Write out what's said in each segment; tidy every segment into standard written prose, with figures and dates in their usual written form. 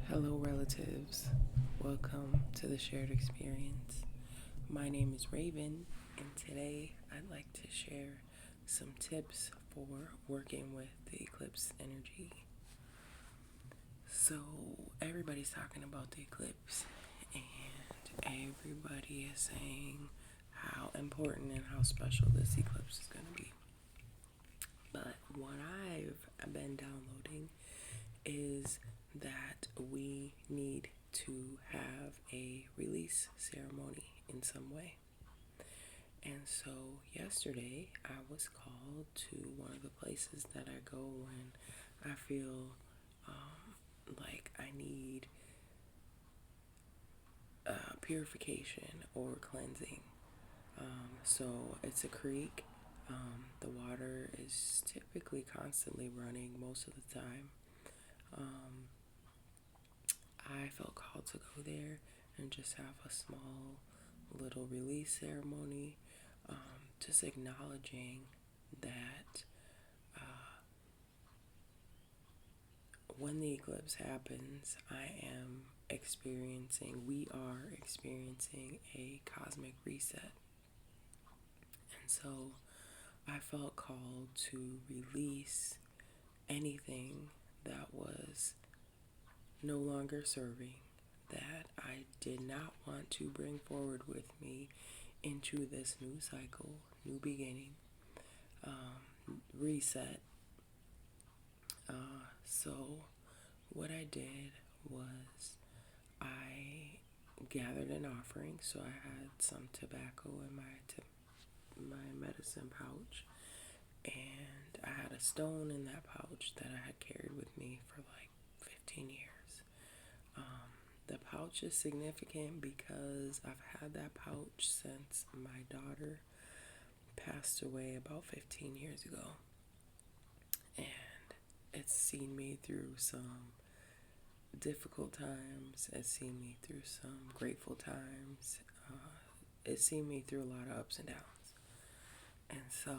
Hello, relatives. Welcome to the shared experience. My name is Raven, and today I'd like to share some tips for working with the eclipse energy. So, everybody's talking about the eclipse, and everybody is saying how important and how special this eclipse is going to be. But what I've been downloading is that we need to have a release ceremony in some way. And so yesterday I was called to one of the places that I go when I feel like I need purification or cleansing. So it's a creek. The water is typically constantly running most of the time. I felt called to go there and just have a small little release ceremony, just acknowledging that when the eclipse happens, we are experiencing a cosmic reset. And so I felt called to release anything that was no longer serving, that I did not want to bring forward with me into this new cycle, new beginning, reset. So what I did was I gathered an offering. So I had some tobacco in my medicine pouch, and I had a stone in that pouch that I had carried with me for like 15 years. The pouch is significant because I've had that pouch since my daughter passed away about 15 years ago. And it's seen me through some difficult times. It's seen me through some grateful times. It's seen me through a lot of ups and downs. And so,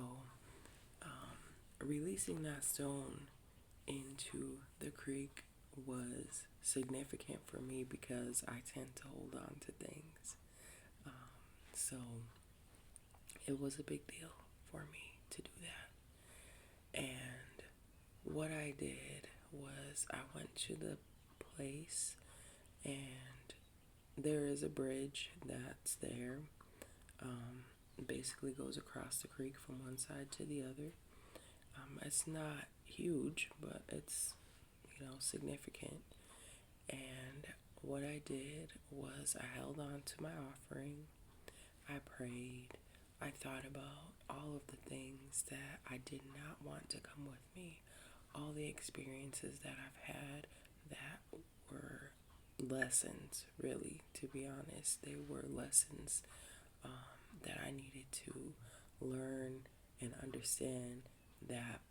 releasing that stone into the creek was significant for me because I tend to hold on to things. So it was a big deal for me to do that. And what I did was I went to the place, and there is a bridge that's there. Basically goes across the creek from one side to the other. It's not huge, but it's significant. And what I did was I held on to my offering. I prayed. I thought about all of the things that I did not want to come with me, all the experiences that I've had that were lessons, really, to be honest. They were lessons that I needed to learn and understand that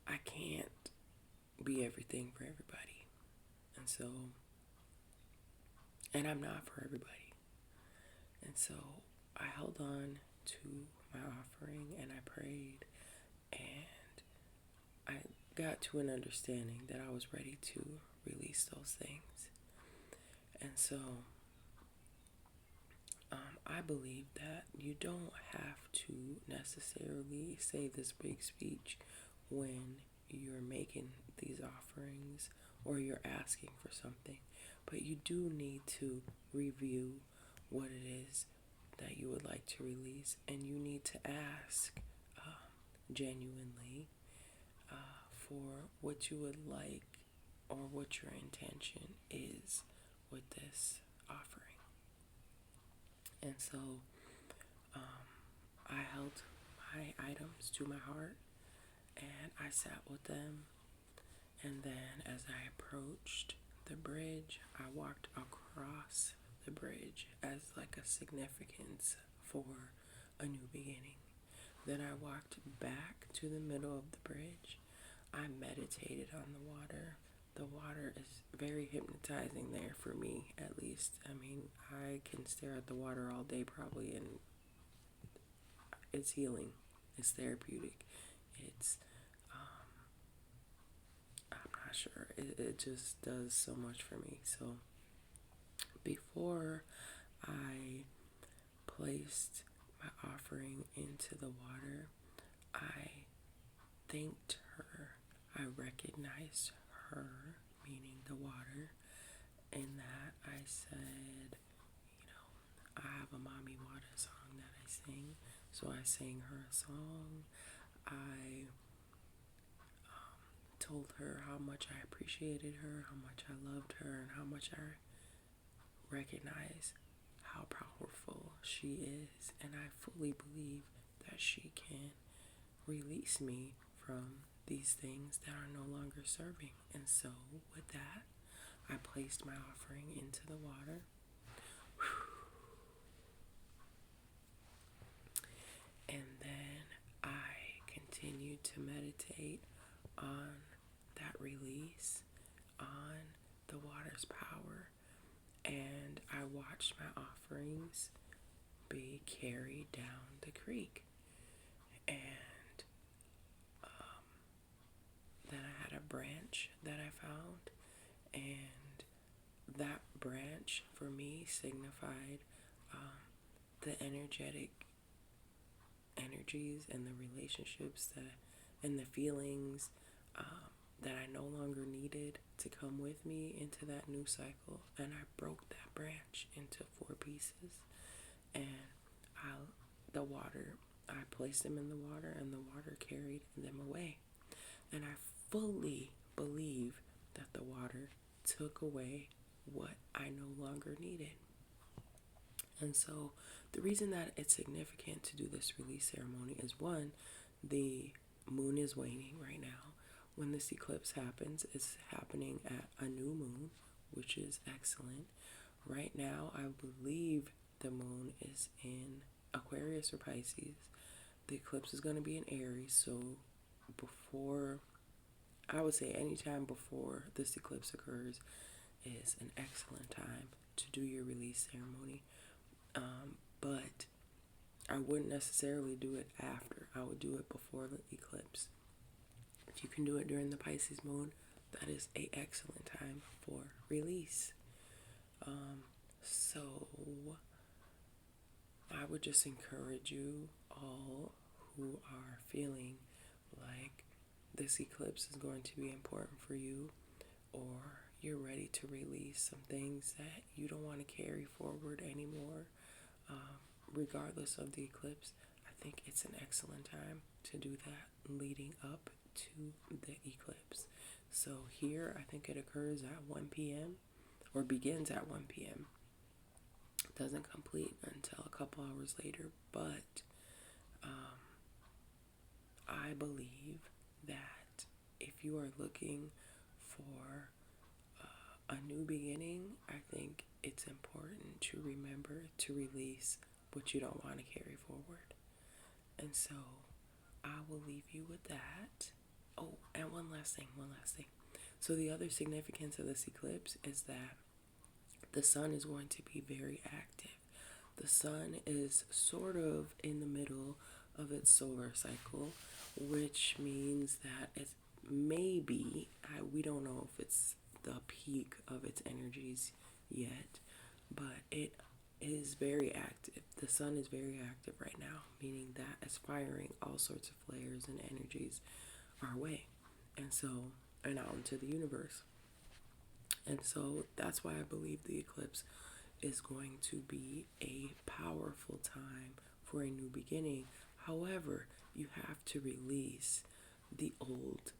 I can't be everything for everybody. And so, and I'm not for everybody. And so I held on to my offering and I prayed, and I got to an understanding that I was ready to release those things. And so I believe that you don't have to necessarily say this big speech when you're making these offerings or you're asking for something, but you do need to review what it is that you would like to release, and you need to ask genuinely for what you would like or what your intention is with this offering. And so I held my items to my heart and I sat with them. And then as I approached the bridge, I walked across the bridge as like a significance for a new beginning. Then I walked back to the middle of the bridge. I meditated on the water. The water is very hypnotizing there for me, at least. I mean, I can stare at the water all day probably, and it's healing. It's therapeutic. I'm not not sure. It just does so much for me. So before I placed my offering into the water, I thanked her. I recognized her, meaning the water, in that I said, I have a mommy water song that I sing. So I sang her a song. I told her how much I appreciated her, how much I loved her, and how much I recognize how powerful she is. And I fully believe that she can release me from these things that are no longer serving. And so with that, I placed my offering into the water. And then I continued to meditate on that release, on the water's power, and I watched my offerings be carried down the creek. And then I had a branch that I found, and that branch for me signified the energies and the relationships and the feelings that I no longer needed to come with me into that new cycle. And I broke that branch into 4 pieces, and I placed them in the water, and the water carried them away. And I fully believe that the water took away what I no longer needed. And so the reason that it's significant to do this release ceremony is, one, the moon is waning right now. When this eclipse happens, it's happening at a new moon, which is excellent. Right now, I believe the moon is in Aquarius or Pisces. The eclipse is going to be in Aries, so I would say anytime before this eclipse occurs is an excellent time to do your release ceremony. But I wouldn't necessarily do it after. I would do it before the eclipse. If you can do it during the Pisces moon, that is an excellent time for release. So I would just encourage you all who are feeling like this eclipse is going to be important for you, or you're ready to release some things that you don't want to carry forward anymore, regardless of the eclipse. I think it's an excellent time to do that leading up to the eclipse. So here, I think it occurs at 1 p.m. or begins at 1 p.m. It doesn't complete until a couple hours later, but I believe that if you are looking for a new beginning, I think it's important to remember to release what you don't want to carry forward. And so I will leave you with that. Oh, and one last thing. So the other significance of this eclipse is that the sun is going to be very active. The sun is sort of in the middle of its solar cycle, which means that it's maybe, we don't know if it's the peak of its energies yet, but it is very active. The sun is very active right now, meaning that it's firing all sorts of flares and energies our way, and out into the universe. And so that's why I believe the eclipse is going to be a powerful time for a new beginning. However, you have to release the old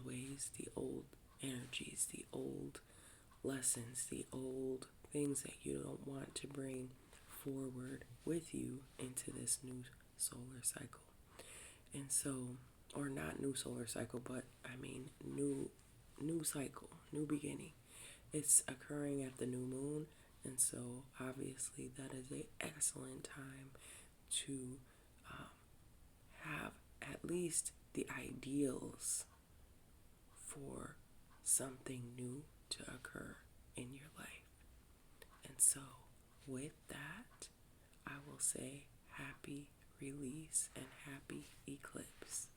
ways, the old energies, the old lessons, the old things that you don't want to bring forward with you into this new solar cycle. And so, or not new solar cycle, but I mean new cycle, new beginning. It's occurring at the new moon, and so obviously that is an excellent time to have at least the ideals for something new to occur in your life. And so with that, I will say happy release and happy eclipse.